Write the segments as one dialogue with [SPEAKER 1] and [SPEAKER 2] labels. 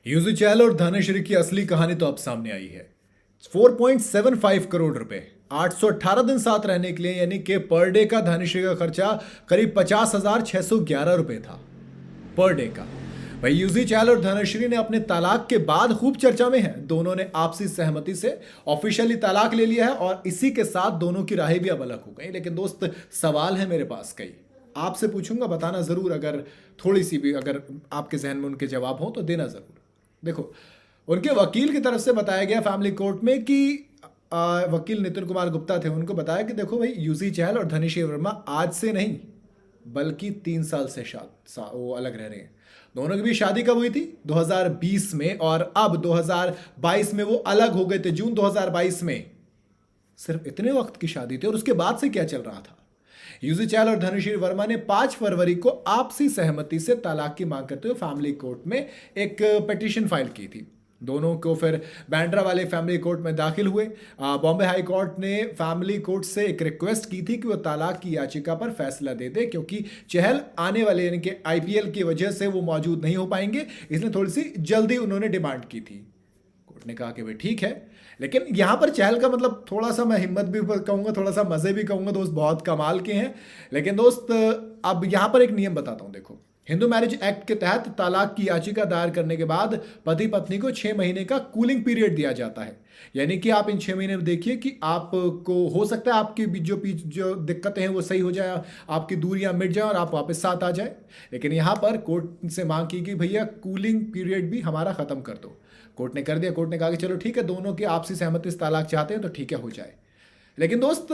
[SPEAKER 1] UG चहल और धनश्री की असली कहानी तो अब सामने आई है। 4.75 करोड़ रुपए 818 दिन साथ रहने के लिए, यानी कि पर डे का धनश्री का खर्चा करीब 50,611 रुपए था पर डे का। भाई यूजी चहल और धनश्री ने अपने तलाक के बाद खूब चर्चा में है। दोनों ने आपसी सहमति से ऑफिशियली तलाक ले लिया है और इसी के साथ दोनों की राहें भी अब अलग हो गई। लेकिन दोस्त, सवाल है मेरे पास कई, आपसे पूछूंगा, बताना जरूर। अगर थोड़ी सी भी अगर आपके जहन में उनके जवाब हो तो देना जरूर। देखो, उनके वकील की तरफ से बताया गया फैमिली कोर्ट में कि वकील नितिन कुमार गुप्ता थे, उनको बताया कि देखो भाई, यूजी चहल और धनश्री वर्मा आज से नहीं बल्कि 3 साल से वो अलग रह रहे हैं। दोनों की भी शादी कब हुई थी? 2020 में, और अब 2022 में वो अलग हो गए थे, जून 2022 में। सिर्फ इतने वक्त की शादी थी और उसके बाद से क्या चल रहा था? यूजी चहल और धनश्री वर्मा ने 5 फरवरी को आपसी सहमति से तलाक की मांग करते हुए फैमिली कोर्ट में एक पिटीशन फाइल की थी। दोनों को फिर बांद्रा वाले फैमिली कोर्ट में दाखिल हुए। बॉम्बे हाई कोर्ट ने फैमिली कोर्ट से एक रिक्वेस्ट की थी कि वो तलाक की याचिका पर फैसला दे दे, क्योंकि चहल आने वाले यानी कि आईपीएल की वजह से वो मौजूद नहीं हो पाएंगे, इसलिए थोड़ी सी जल्दी उन्होंने डिमांड की थी। कोर्ट ने कहा कि भाई ठीक है। लेकिन यहां पर चहल का मतलब थोड़ा सा मैं हिम्मत भी कहूंगा, थोड़ा सा मजे भी कहूंगा, दोस्त बहुत कमाल के हैं। लेकिन दोस्त, अब यहां पर एक नियम बताता हूं। देखो, हिंदू मैरिज एक्ट के तहत तलाक की याचिका दायर करने के बाद पति पत्नी को 6 महीने का कूलिंग पीरियड दिया जाता है। यानी कि आप इन 6 महीने में देखिए कि आपको हो सकता है आपकी जो दिक्कतें हैं वो सही हो जाए, आपकी दूरियां मिट जाए और आप वापस साथ आ जाए। लेकिन यहां पर कोर्ट से मांग की कि भैया कूलिंग पीरियड भी हमारा खत्म कर दो। कोर्ट ने कर दिया। कोर्ट ने कहा कि चलो ठीक है, दोनों की आपसी सहमति से तलाक चाहते हैं तो ठीक है, हो जाए। लेकिन दोस्त,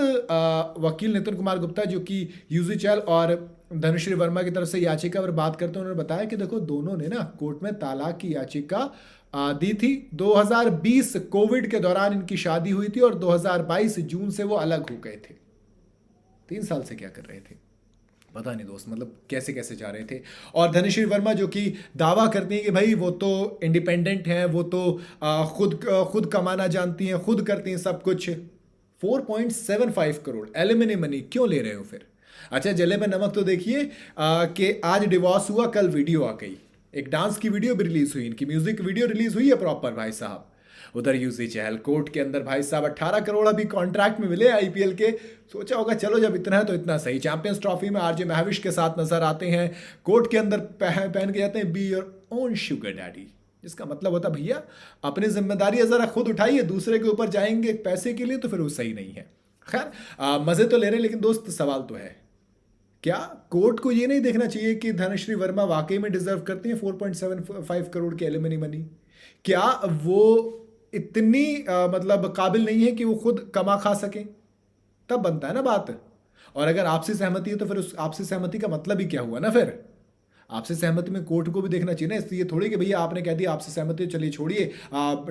[SPEAKER 1] वकील नितिन कुमार गुप्ता जो कि यूजी चहल और धनुश्री वर्मा की तरफ से याचिका पर बात करते हैं, उन्होंने बताया कि देखो, दोनों ने ना कोर्ट में तलाक की याचिका दी थी। 2020 कोविड के दौरान इनकी शादी हुई थी और 2022 जून से वो अलग हो गए थे। 3 साल से क्या कर रहे थे पता नहीं दोस्त, मतलब कैसे कैसे जा रहे थे। और धनश्री वर्मा जो कि दावा करती हैं कि भाई वो तो इंडिपेंडेंट हैं, वो तो खुद कमाना जानती हैं, खुद करती हैं सब कुछ। 4.75 करोड़ एलिमनी मनी क्यों ले रहे हो फिर? अच्छा, जले में नमक तो देखिए कि आज डिवोर्स हुआ, कल वीडियो आ गई, एक डांस की वीडियो भी रिलीज हुई, इनकी म्यूजिक वीडियो रिलीज हुई है प्रॉपर भाई साहब। उधर यूजी चहल कोर्ट के अंदर भाई साहब 18 करोड़ अभी कॉन्ट्रैक्ट में मिले आईपीएल के। सोचा होगा चलो जब इतना है तो इतना सही। चैंपियंस ट्रॉफी में आरजे महविश के साथ नजर आते हैं, कोर्ट के अंदर पहन के जाते हैं be your own sugar daddy, जिसका मतलब होता भैया अपनी जिम्मेदारी जरा खुद उठाइए, दूसरे के ऊपर जाएंगे पैसे के लिए तो फिर वो सही नहीं है। खैर, मजे तो ले रहे, लेकिन दोस्त सवाल तो है, क्या कोर्ट को ये नहीं देखना चाहिए कि धनश्री वर्मा वाकई में डिजर्व करती हैं 4.75 करोड़ की एलिमनी मनी? क्या वो इतनी मतलब काबिल नहीं है कि वो खुद कमा खा सके? तब बनता है ना बात। और अगर आपसी सहमति है तो फिर उस आपसी सहमति का मतलब ही क्या हुआ ना फिर? आपसी सहमति में कोर्ट को भी देखना चाहिए ना। इसलिए थोड़ी कि भैया आपने कह दिया आपसी सहमति, चलिए छोड़िए,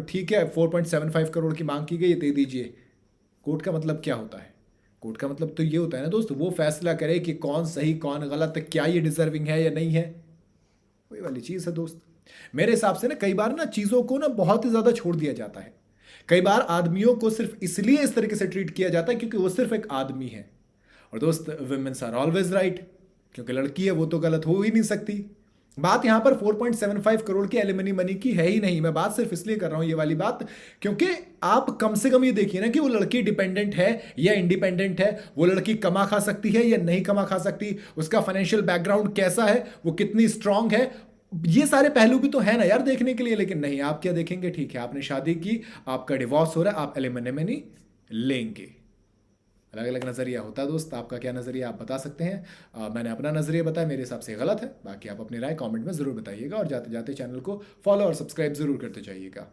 [SPEAKER 1] ठीक है 4.75 करोड़ की मांग की गई, दे दीजिए। कोर्ट का मतलब क्या होता है? कोर्ट का मतलब तो ये होता है ना दोस्त, वो फैसला करे कि कौन सही कौन गलत, क्या ये डिजर्विंग है या नहीं है। वही वाली चीज़ है दोस्त। मेरे हिसाब से ना कई बार ना चीज़ों को ना बहुत ही ज़्यादा छोड़ दिया जाता है। कई बार आदमियों को सिर्फ इसलिए इस तरीके से ट्रीट किया जाता है क्योंकि वो सिर्फ एक आदमी है। और दोस्त, वुमेन्स आर ऑलवेज राइट, क्योंकि लड़की है वो तो गलत हो ही नहीं सकती। बात यहां पर 4.75 करोड़ की एलिमनी मनी की है ही नहीं। मैं बात सिर्फ इसलिए कर रहा हूं ये वाली बात, क्योंकि आप कम से कम ये देखिए ना कि वो लड़की डिपेंडेंट है या इंडिपेंडेंट है, वो लड़की कमा खा सकती है या नहीं कमा खा सकती, उसका फाइनेंशियल बैकग्राउंड कैसा है, वो कितनी स्ट्रांग है। ये सारे पहलू भी तो है ना यार देखने के लिए। लेकिन नहीं, आप क्या देखेंगे? ठीक है, आपने शादी की, आपका डिवोर्स हो रहा है, आप एलिमनी मनी लेंगे। अलग अलग नज़रिया होता है दोस्त, आपका क्या नज़रिया आप बता सकते हैं। मैंने अपना नज़रिया बताया, मेरे हिसाब से गलत है। बाकी आप अपनी राय कमेंट में ज़रूर बताइएगा और जाते जाते चैनल को फॉलो और सब्सक्राइब ज़रूर करते जाइएगा।